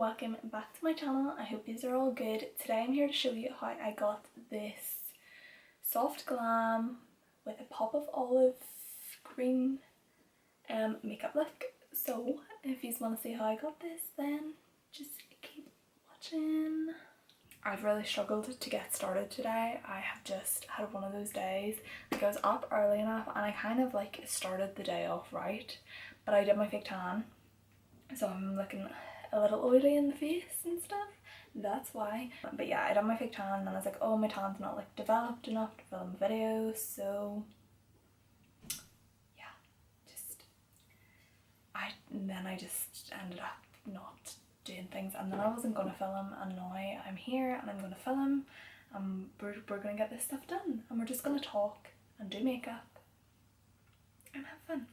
welcome back to my channel. I hope these are all good. Today I'm here to show you how I got this soft glam with a pop of olive green makeup look. So if you want to see how I got this, then just keep watching. I've really struggled to get started today. I have just had one of those days. Like, I was up early enough and I kind of like started the day off right, but I did my fake tan, so I'm looking a little oily in the face and stuff. That's why. But yeah, I did my fake tan and I was like, oh, my tan's not like developed enough to film videos, so yeah, then I just ended up not doing things, and then I wasn't going to film, and now I'm here and I'm going to film, and we're going to get this stuff done, and we're just going to talk and do makeup and have fun.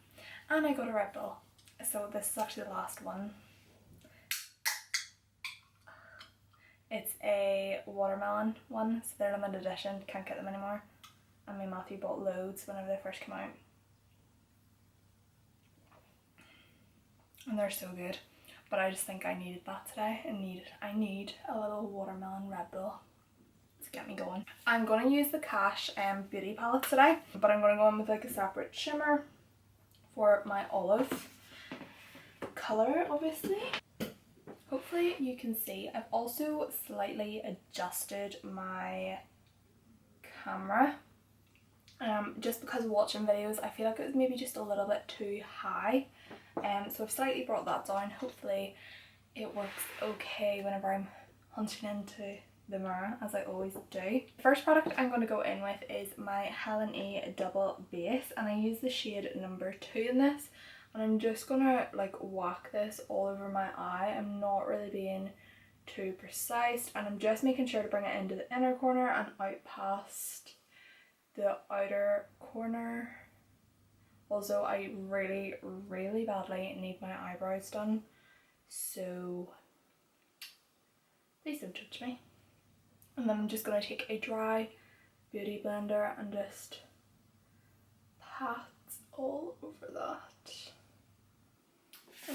And I got a Red Bull, so this is actually the last one. It's a watermelon one, so they're limited edition, can't get them anymore, and my Matthew bought loads whenever they first came out, and they're so good. But I just think I needed that today. I need a little watermelon Red Bull to get me going. I'm going to use the Cash beauty palette today, but I'm going to go in with like a separate shimmer for my olive colour, obviously. Hopefully you can see. I've also slightly adjusted my camera. Just because watching videos, I feel like it was maybe just a little bit too high. So I've slightly brought that down. Hopefully it works okay whenever I'm hunching into the mirror, as I always do. The first product I'm going to go in with is my Helen E Double base, and I use the shade number 2 in this, and I'm just going to like whack this all over my eye. I'm not really being too precise, and I'm just making sure to bring it into the inner corner and out past the outer corner. Also, I really badly need my eyebrows done, so please don't judge me. And then I'm just going to take a dry beauty blender and just pat all over that.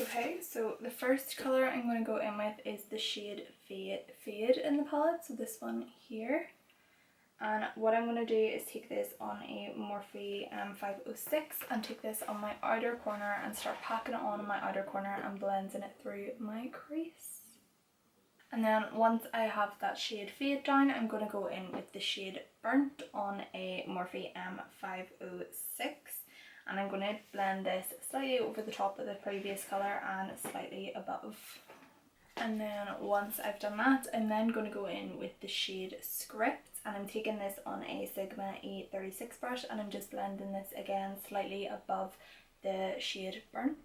Okay, so the first colour I'm going to go in with is the shade Fade in the palette, so this one here. And what I'm going to do is take this on a Morphe 506 and take this on my outer corner and start packing it on in my outer corner and blending it through my crease. And then once I have that shade Fade down, I'm going to go in with the shade Burnt on a Morphe 506, and I'm going to blend this slightly over the top of the previous colour and slightly above. And then once I've done that, I'm then going to go in with the shade Script, and I'm taking this on a Sigma E36 brush, and I'm just blending this again slightly above the shade Burnt.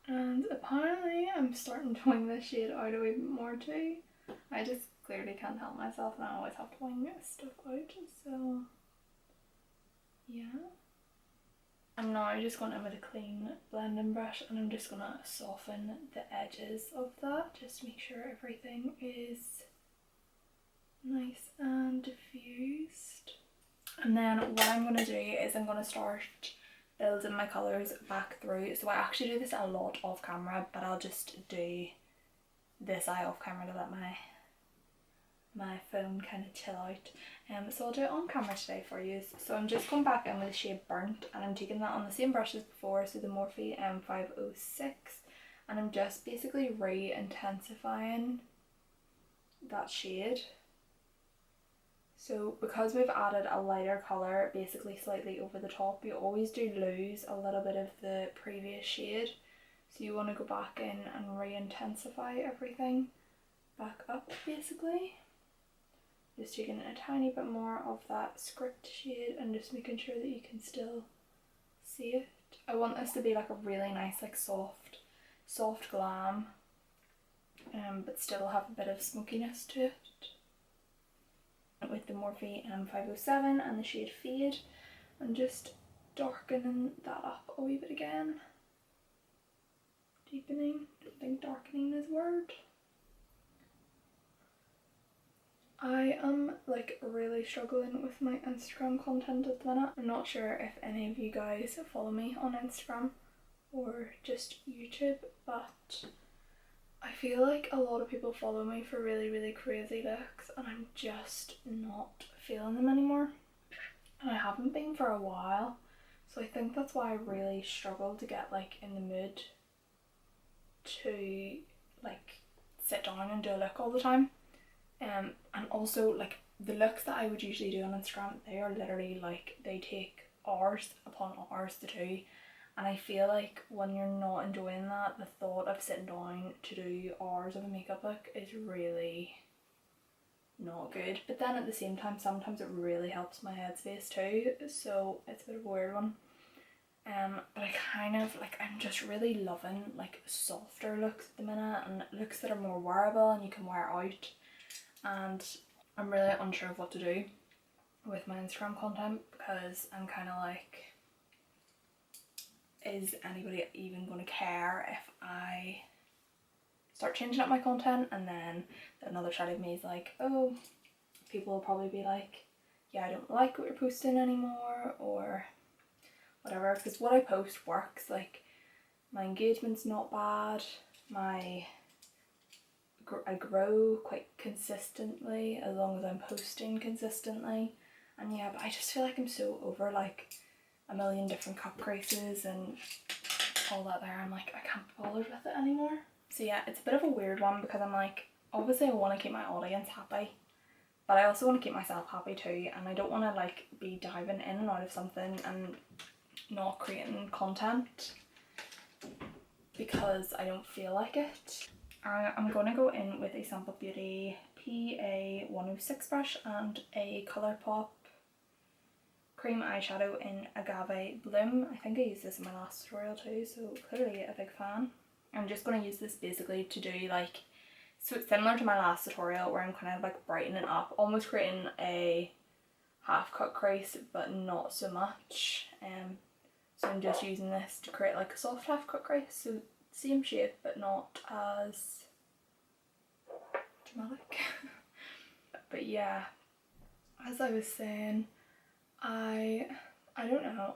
And apparently I'm starting to wing this shade out a wee bit more too. I just clearly can't help myself, and I always have to wing stuff out, so yeah. I'm now just going in with a clean blending brush, and I'm just going to soften the edges of that, just to make sure everything is nice and diffused. And then what I'm going to do is I'm going to start building my colours back through. So I actually do this a lot off camera, but I'll just do this eye off camera to let my phone kind of chill out. So I'll do it on camera today for you. So I'm just going back in with the shade Burnt, and I'm taking that on the same brush as before, so the Morphe 506, and I'm just basically re-intensifying that shade. So because we've added a lighter colour basically slightly over the top, you always do lose a little bit of the previous shade, so you want to go back in and re-intensify everything back up basically. Just taking a tiny bit more of that Script shade and just making sure that you can still see it. I want this to be like a really nice like soft glam, but still have a bit of smokiness to it. With the Morphe 507 and the shade Fade, and just darkening that up a wee bit again. Deepening, don't think darkening is a word. I am like really struggling with my Instagram content at the minute. I'm not sure if any of you guys follow me on Instagram or just YouTube, but I feel like a lot of people follow me for really crazy looks and I'm just not feeling them anymore. And I haven't been for a while. So I think that's why I really struggle to get like in the mood to like sit down and do a look all the time. And also like the looks that I would usually do on Instagram, they are literally like, they take hours upon hours to do. And I feel like when you're not enjoying that, the thought of sitting down to do hours of a makeup look is really not good. But then at the same time, sometimes it really helps my headspace too, so it's a bit of a weird one. But I kind of like, I'm just really loving like softer looks at the minute and looks that are more wearable and you can wear out. And I'm really unsure of what to do with my Instagram content because I'm kind of like, is anybody even going to care if I start changing up my content? And then another side of me is like, oh, people will probably be like, yeah, I don't like what you're posting anymore or whatever, because what I post works. Like my engagement's not bad, I grow quite consistently as long as I'm posting consistently. And yeah, but I just feel like I'm so over like a million different cut creases and all that there. I'm like, I can't be bothered with it anymore. So yeah, it's a bit of a weird one because I'm like, obviously I want to keep my audience happy, but I also want to keep myself happy too, and I don't want to like be diving in and out of something and not creating content because I don't feel like it. I'm going to go in with a Sample Beauty PA106 brush and a Colourpop cream eyeshadow in Agave Bloom. I think I used this in my last tutorial too, so clearly a big fan. I'm just going to use this basically to do like, so it's similar to my last tutorial where I'm kind of like brightening up, almost creating a half cut crease but not so much. So I'm just using this to create like a soft half cut crease, so same shape but not as dramatic. But yeah, as I was saying, I don't know,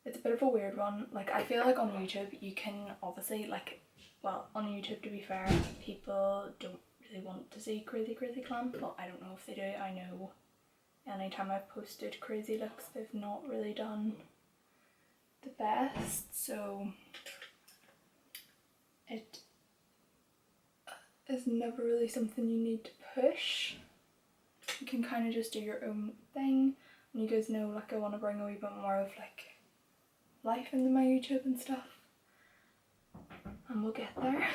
it's a bit of a weird one. Like I feel like on YouTube you can obviously like, well on YouTube to be fair, people don't really want to see crazy glam. Well, I don't know if they do. I know anytime I've posted crazy looks they've not really done the best, so it is never really something you need to push. You can kind of just do your own thing, and you guys know like I want to bring a wee bit more of like life into my YouTube and stuff, and we'll get there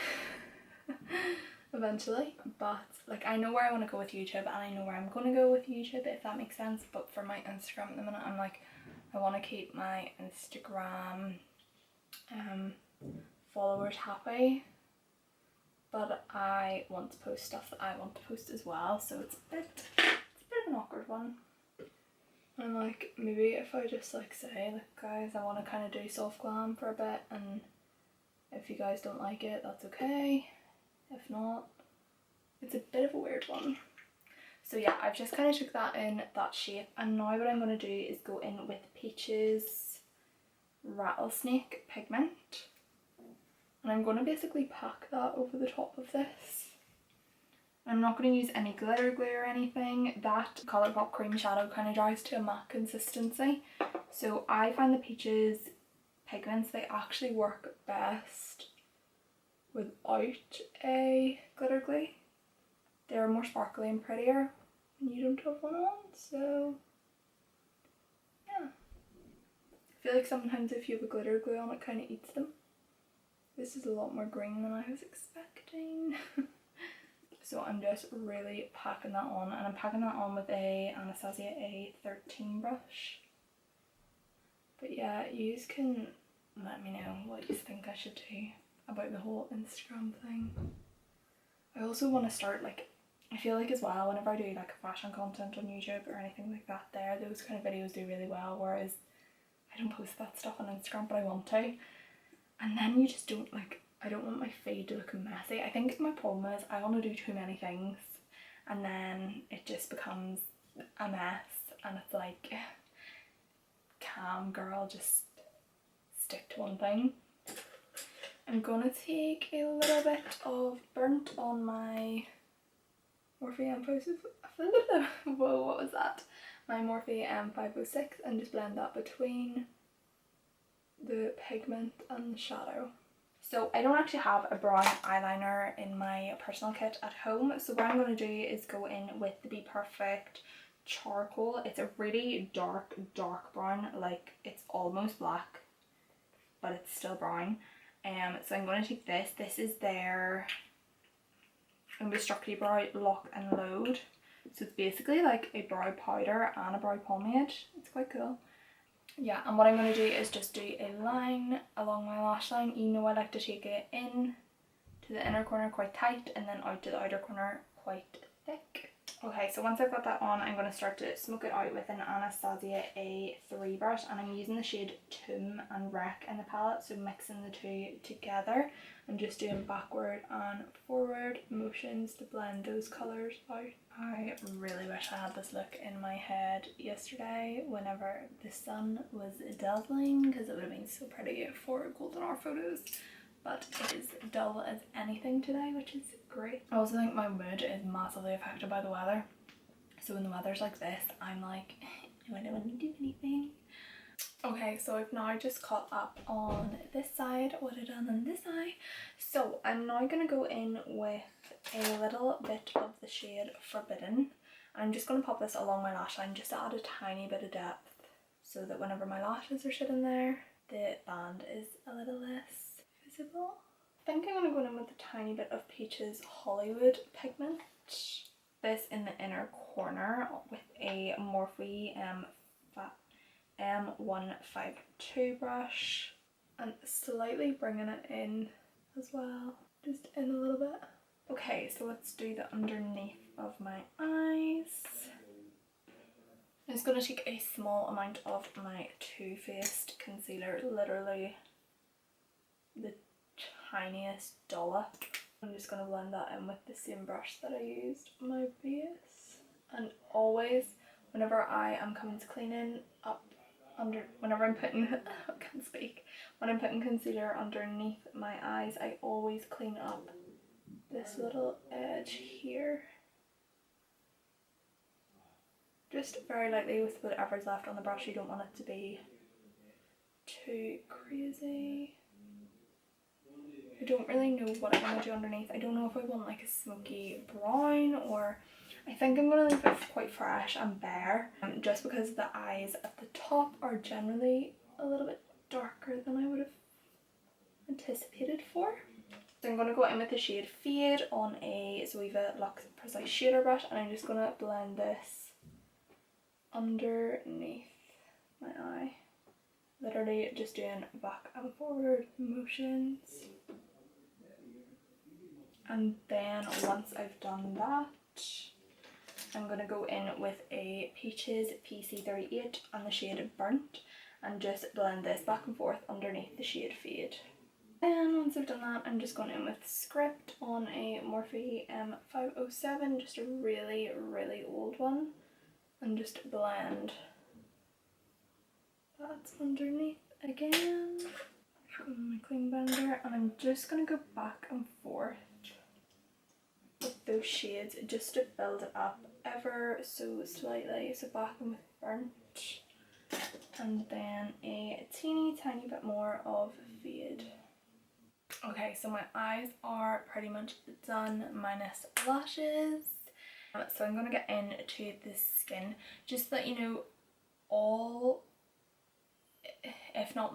eventually. But like I know where I want to go with YouTube and I know where I'm going to go with YouTube, if that makes sense. But for my Instagram at the minute, I'm like, I want to keep my Instagram followers happy, but I want to post stuff that I want to post as well, so it's a bit of an awkward one. And like maybe if I just like say like, guys, I want to kind of do soft glam for a bit, and if you guys don't like it, that's okay. If not, it's a bit of a weird one. So yeah, I've just kind of took that in that shape, and now what I'm going to do is go in with Peach's Rattlesnake pigment, and I'm going to basically pack that over the top of this. I'm not going to use any glitter glue or anything. That Colourpop cream shadow kind of dries to a matte consistency, so I find the Peach's pigments, they actually work best without a glitter glue. They're more sparkly and prettier when you don't have one on, so yeah. I feel like sometimes if you have a glitter glue on, it kind of eats them. This is a lot more green than I was expecting. So I'm just really packing that on, and I'm packing that on with a Anastasia A13 brush. But yeah, you can let me know what you think I should do about the whole Instagram thing. I also want to start like, I feel like as well, whenever I do like fashion content on YouTube or anything like that there, those kind of videos do really well, whereas I don't post that stuff on Instagram, but I want to. And then you just don't like, I don't want my feed to look messy. I think my problem is I want to do too many things and then it just becomes a mess, and it's like, calm girl, just stick to one thing. I'm gonna take a little bit of burnt on my Morphe M506, whoa, what was that? My Morphe M506, and just blend that between the pigment and the shadow. So I don't actually have a brown eyeliner in my personal kit at home, so what I'm going to do is go in with the Be Perfect charcoal. It's a really dark brown, like it's almost black but it's still brown. So I'm going to take this is their Indestructible Brow Lock and Load. So it's basically like a brow powder and a brow pomade. It's quite cool. Yeah, and what I'm going to do is just do a line along my lash line. You know, I like to take it in to the inner corner quite tight and then out to the outer corner quite thick. Okay, so once I've got that on, I'm going to start to smoke it out with an Anastasia A3 brush, and I'm using the shade Tomb and Wreck in the palette, so mixing the two together and just doing backward and forward motions to blend those colours out. I really wish I had this look in my head yesterday whenever the sun was dazzling, because it would have been so pretty for golden hour photos. But it is dull as anything today, which is great. I also think my mood is massively affected by the weather. So when the weather's like this, I'm like, I don't want to do anything. Okay, so I've now just caught up on this side, what I've done on this eye. So I'm now going to go in with a little bit of the shade Forbidden. I'm just going to pop this along my lash line just to add a tiny bit of depth, so that whenever my lashes are sitting there, the band is a little less visible. I think I'm going to go in with a tiny bit of Peaches Hollywood pigment. This in the inner corner with a Morphe M152 brush, and slightly bringing it in as well, just in a little bit. Okay, so let's do the underneath of my eyes. I'm just going to take a small amount of my Too Faced concealer, literally the tiniest dollop. I'm just going to blend that in with the same brush that I used on my base. And always, whenever I am coming to cleaning up whenever I'm putting, I can't speak, when I'm putting concealer underneath my eyes, I always clean up this little edge here. Just very lightly with whatever's left on the brush. You don't want it to be too crazy. I don't really know what I want to do underneath. I don't know if I want like a smoky brown, or I think I'm going to leave it quite fresh and bare, just because the eyes at the top are generally a little bit darker than I would have anticipated for. So I'm going to go in with the shade Fade on a Zoeva Luxe Precise Shader brush, and I'm just going to blend this underneath my eye. Literally just doing back and forward motions. And then once I've done that, I'm going to go in with a Peaches PC38 and the shade Burnt, and just blend this back and forth underneath the shade Fade. Then once I've done that, I'm just going in with Script on a Morphe M507, just a really old one, and just blend that underneath again. My clean blender, and I'm just going to go back and forth with those shades just to build it up ever so slightly. So back in with Burnt, and then a teeny tiny bit more of Fade. Okay, so my eyes are pretty much done minus lashes. So I'm going to get into the skin, just to let you know, all, if not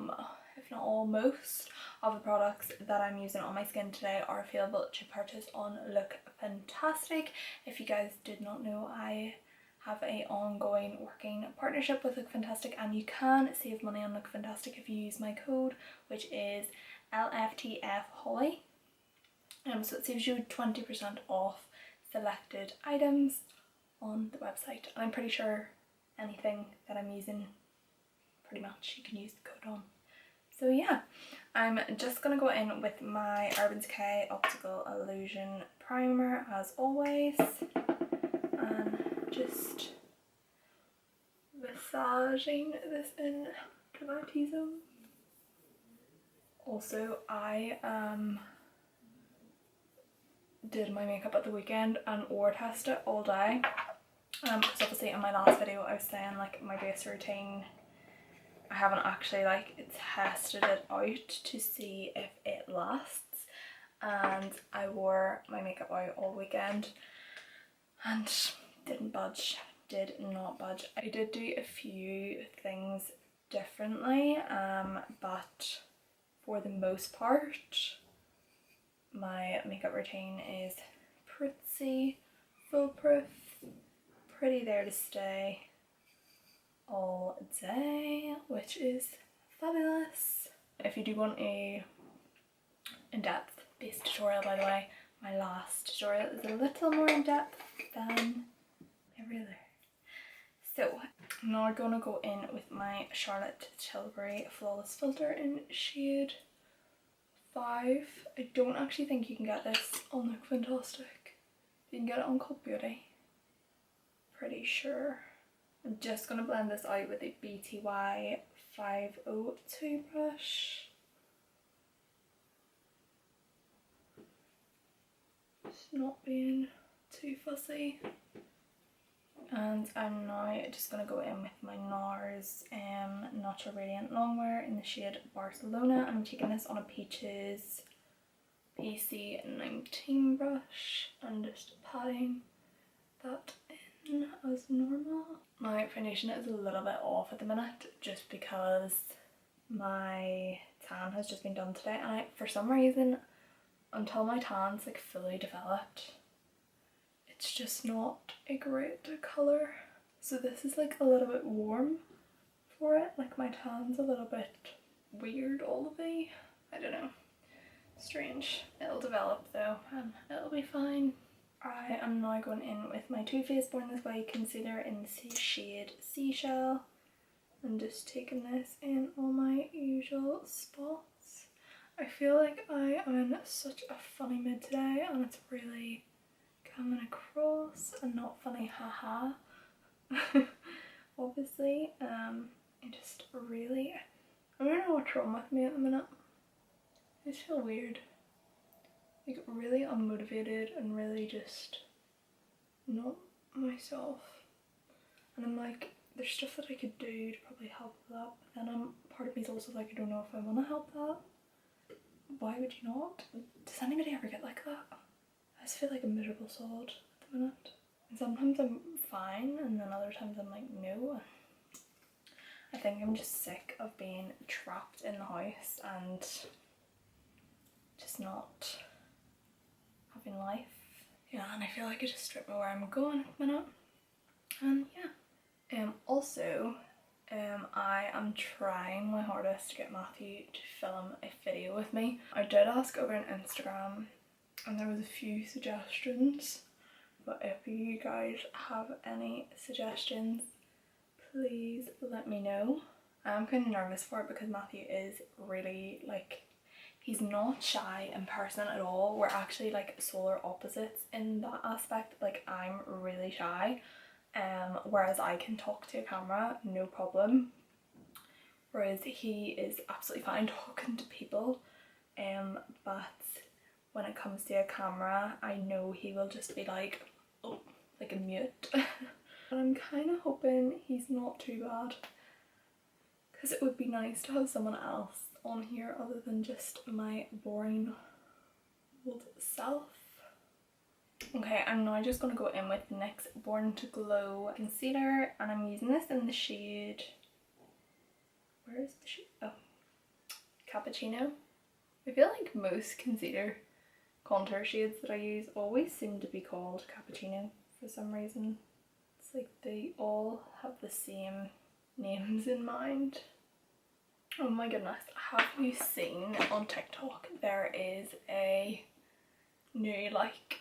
all, most of the products that I'm using on my skin today are available to purchase on Look Fantastic. If you guys did not know, I have a ongoing working partnership with Look Fantastic, and you can save money on Look Fantastic if you use my code, which is LFTFHolly. So it saves you 20% off selected items on the website, and I'm pretty sure anything that I'm using, pretty much you can use the code on. So yeah, I'm just going to go in with my Urban Decay Optical Illusion Primer as always, and just massaging this in to my T-zone. Also, I did my makeup at the weekend and or tested it all day. Because obviously in my last video I was saying like my base routine, I haven't actually like tested it out to see if it lasts, and I wore my makeup out all weekend and didn't budge, did not budge. I did do a few things differently, but for the most part my makeup routine is pretty foolproof, pretty there to stay all day, which is fabulous. If you do want a in-depth base tutorial, by the way, my last tutorial is a little more in-depth than every other. So now I'm gonna go in with my Charlotte Tilbury Flawless Filter in shade 5. I don't actually think you can get this on Look Fantastic. You can get it on Cult Beauty, pretty sure. I'm just going to blend this out with a BTY 502 brush. Just not being too fussy. And I'm now just going to go in with my NARS Natural Radiant Longwear in the shade Barcelona. I'm taking this on a Peaches PC19 brush and just patting that in as normal. My foundation is a little bit off at the minute just because my tan has just been done today, and for some reason, until my tan's like fully developed, it's just not a great colour. So this is like a little bit warm for it, like my tan's a little bit weird olivey, I don't know, strange. It'll develop though and it'll be fine. I am now going in with my Too Faced Born This Way concealer in the shade Seashell and just taking this in all my usual spots. I feel like I am in such a funny mood today and it's really coming across and not funny, haha. Obviously, I just really, I don't know what's wrong with me at the minute. I just feel weird. Like really unmotivated and really just not myself. And I'm like, there's stuff that I could do to probably help that, but then part of me is also like, I don't know if I want to help that. Why would you not? Does anybody ever get like that? I just feel like a miserable sod at the minute. And sometimes I'm fine and then other times I'm like, no. I think I'm just sick of being trapped in the house and just not having life. Yeah, and I feel like I just stripped me where I'm going at the minute. And yeah. Also, I am trying my hardest to get Matthew to film a video with me. I did ask over on Instagram and there was a few suggestions, but if you guys have any suggestions, please let me know. I'm kind of nervous for it because Matthew is really like, he's not shy in person at all. We're actually like solar opposites in that aspect. Like I'm really shy, whereas I can talk to a camera no problem, whereas he is absolutely fine talking to people, but when it comes to a camera I know he will just be like, oh, like a mute. But I'm kind of hoping he's not too bad because it would be nice to have someone else on here other than just my boring old self. Okay, I'm now just going to go in with NYX Born to Glow concealer and I'm using this in the shade, where is the shade? Oh, Cappuccino. I feel like most concealer contour shades that I use always seem to be called Cappuccino for some reason. It's like they all have the same names in mind. Oh my goodness, have you seen on TikTok there is a new like,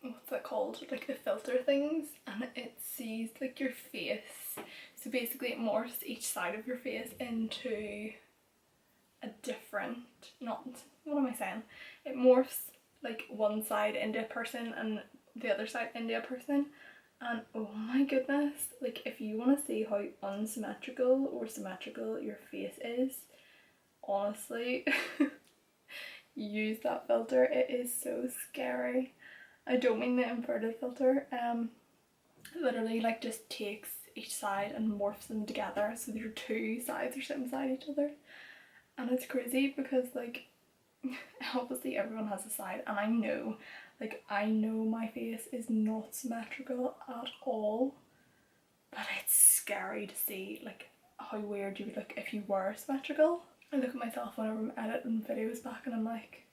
what's that called, like the filter things, and it sees like your face, so basically it morphs each side of your face into a different, not, what am I saying, it morphs like one side into a person and the other side into a person. And oh my goodness, like if you want to see how unsymmetrical or symmetrical your face is, honestly, use that filter. It is so scary. I don't mean the inverted filter. Literally like just takes each side and morphs them together so your two sides are sitting beside each other, and it's crazy because like obviously everyone has a side, and I know my face is not symmetrical at all, but it's scary to see like how weird you would look if you were symmetrical. I look at myself whenever I'm editing videos back and I'm like,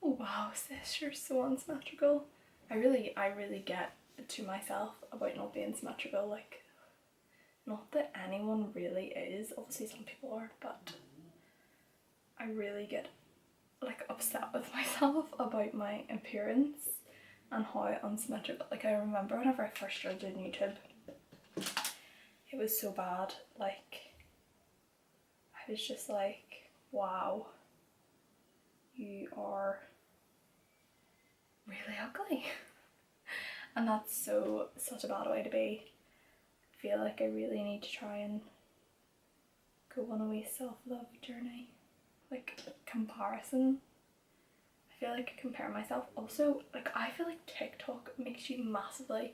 oh wow sis, you're so unsymmetrical. I really get to myself about not being symmetrical, like not that anyone really is, obviously some people are, but I really get like upset with myself about my appearance and how unsymmetrical. Like I remember whenever I first started doing YouTube, it was so bad, like I was just like, wow, you are really ugly. And that's such a bad way to be. I feel like I really need to try and go on a wee self-love journey. Like comparison, I feel like I compare myself. Also, like I feel like TikTok makes you massively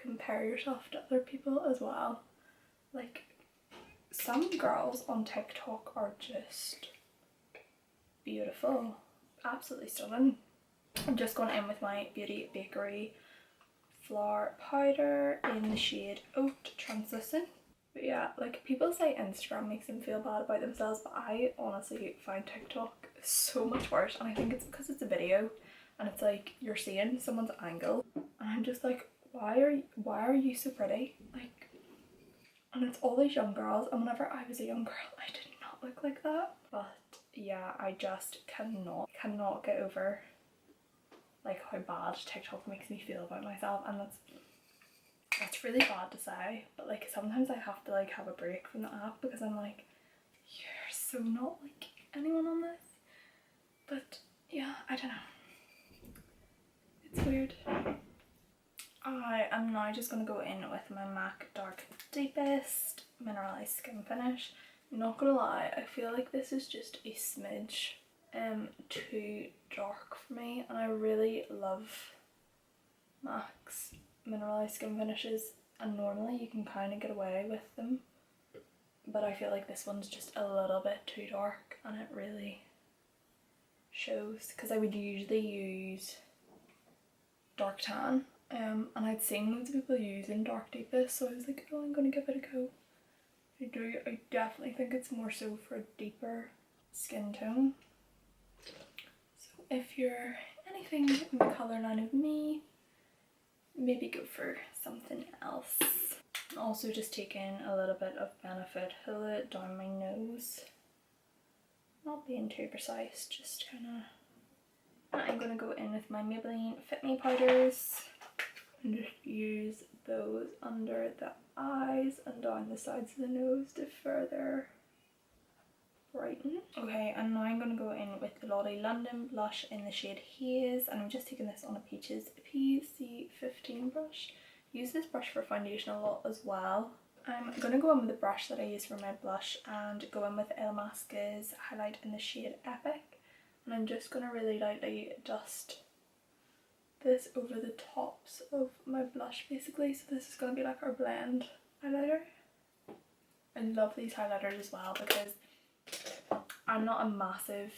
compare yourself to other people as well. Like some girls on TikTok are just beautiful, absolutely stunning. I'm just going in with my Beauty Bakery Flour Powder in the shade Oat Translucent. But yeah, like people say Instagram makes them feel bad about themselves, but I honestly find TikTok so much worse, and I think it's because it's a video and it's like you're seeing someone's angle, and I'm just like, why are you so pretty? Like, and it's all these young girls, and whenever I was a young girl I did not look like that. But yeah, I just cannot get over like how bad TikTok makes me feel about myself, and that's really bad to say, but like sometimes I have to like have a break from the app because I'm like, you're so not like anyone on this. But yeah, I don't know, it's weird. I am now just going to go in with my MAC Dark Deepest Mineralized Skin Finish. I'm not gonna lie, I feel like this is just a smidge too dark for me, and I really love MAC's mineralized skin finishes, and normally you can kind of get away with them, but I feel like this one's just a little bit too dark and it really shows, because I would usually use dark tan and I'd seen loads of people using Dark Deepest, so I was like, oh, I'm gonna give it a go. I definitely think it's more so for a deeper skin tone, so if you're anything in the colour line of me, maybe go for something else. I'm also just taking a little bit of Benefit Hula down my nose, not being too precise, just kind of. I'm going to go in with my Maybelline Fit Me powders and just use those under the eyes and down the sides of the nose to further brighten. Okay, and now I'm going to go in with the Lottie London blush in the shade Haze, and I'm just taking this on a Peaches PC15 brush. Use this brush for foundation a lot as well. I'm going to go in with the brush that I use for my blush and go in with El Masca's highlight in the shade Epic, and I'm just going to really lightly dust this over the tops of my blush basically. So this is going to be like our blend highlighter. I love these highlighters as well because I'm not a massive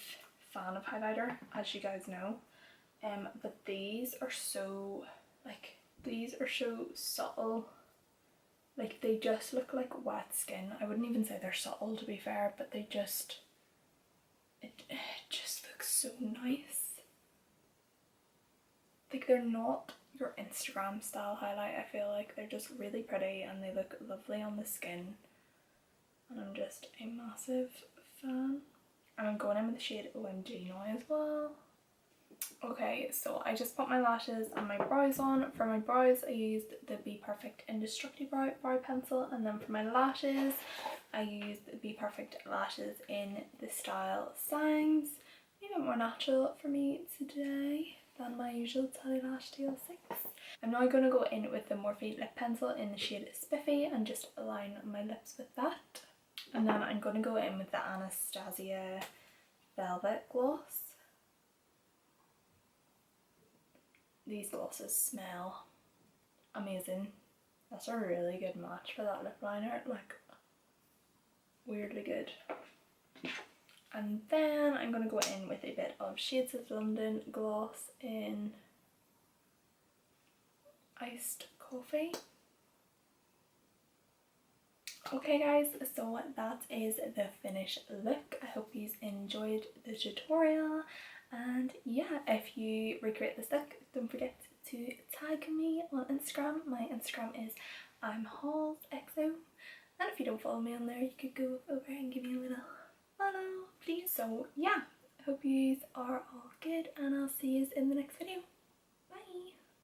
fan of highlighter, as you guys know, but these are so subtle. Like they just look like wet skin. I wouldn't even say they're subtle, to be fair, but they just, it just looks so nice. Like they're not your Instagram style highlight, I feel like they're just really pretty and they look lovely on the skin, and I'm just a massive fan. And I'm going in with the shade OMG now as well. Okay, so I just put my lashes and my brows on. For my brows I used the Be Perfect Indestructible brow pencil, and then for my lashes I used the Be Perfect lashes in the style Signs. A bit more natural for me today than my usual Tally Lash TL6. I'm now going to go in with the Morphe lip pencil in the shade Spiffy and just align my lips with that. And then I'm going to go in with the Anastasia Velvet Gloss. these glosses smell amazing. That's a really good match for that lip liner, like weirdly good. And then I'm going to go in with a bit of Shades of London gloss in Iced Coffee. Okay guys, so that is the finished look. I hope you enjoyed the tutorial, and yeah, if you recreate this look, don't forget to tag me on Instagram. My Instagram is imholsxo, and if you don't follow me on there, you could go over and give me a little follow please. So yeah, I hope you are all good, and I'll see you in the next video.